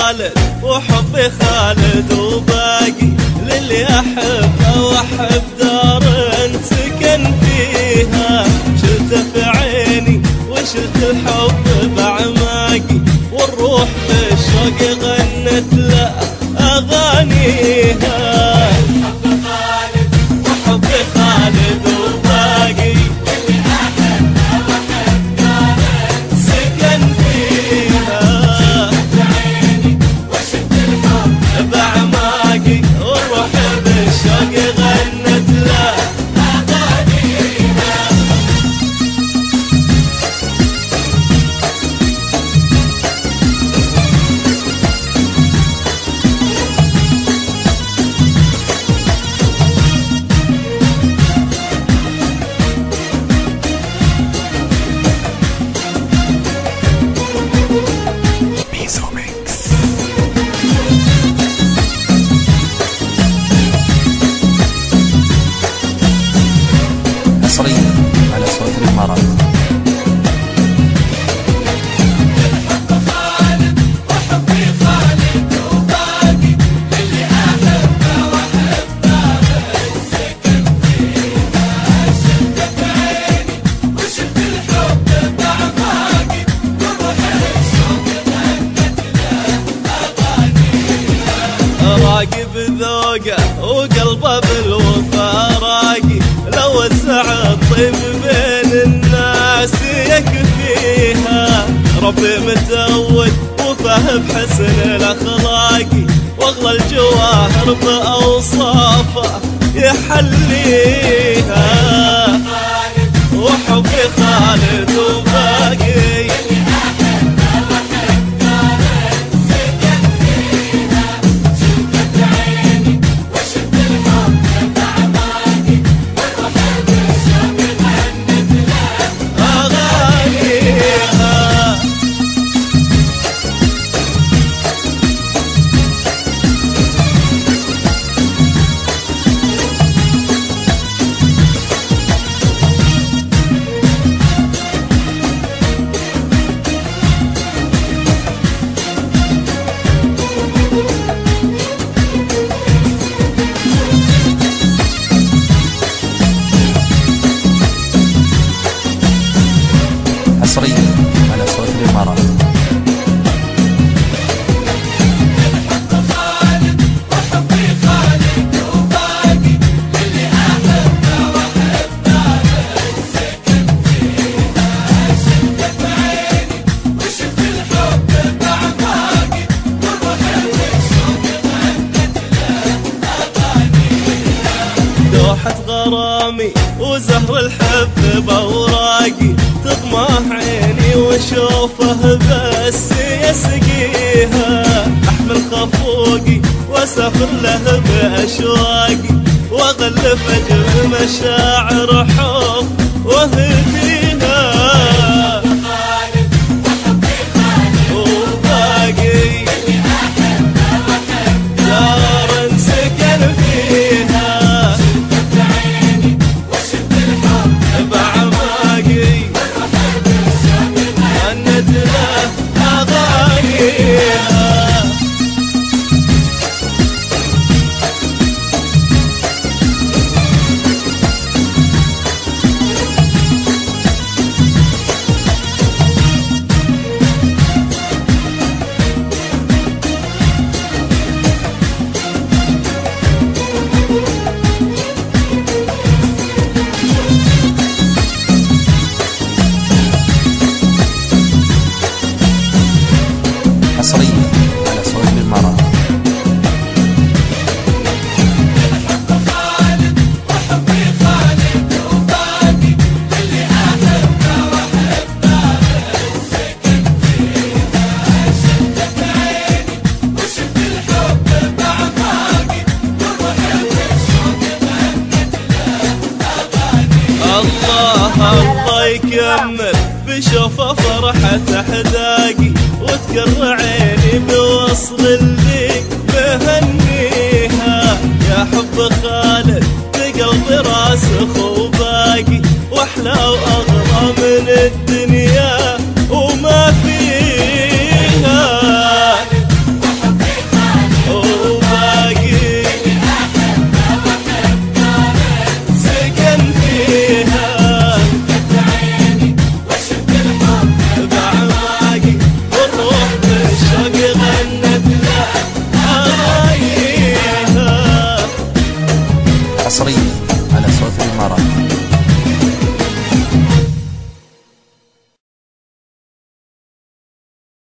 خالد وحبي خالد وباقي للي أحبه وأحب دار سكن فيها. شلته في عيني وشلت الحب بعماقي والروح بالشوق غنت له أغانيها. وحبي خالد وباقي للي أحبه وأحب دار سكن فيها. بعماقي والروح بالشوق غنت له أغانيها. حصريا على صوت الإمارات. راقب ذوقه وقلبه بالوفا راقي لو وزع الطيب بين الناس يكفيها. ربي متود وفاه بحسن الأخلاقي واغلى الجواهر بأوصافه يحليها. وحبي خالد وباقي حصريا على صوت الإمارات. لوحة غرامي وزهر الحب بأوراقي تطمح عيني وشوفه بس يسقيها. أحمل خفوقي واسافر له بأشواقي واغلف أجل مشاعر حب واهديها. وباقي دار سكن فيها. بعماقي غنت له أغانيها. حصريا على صوت الإمارات. الله يكمل بشوفه فرحة أحداقي وتقر عيني بوصل اللي بهنيها. يا حب خالد بقلبي راسخ وباقي واحلى واغلى من الدنيا وما فيها. على صوت الإمارات.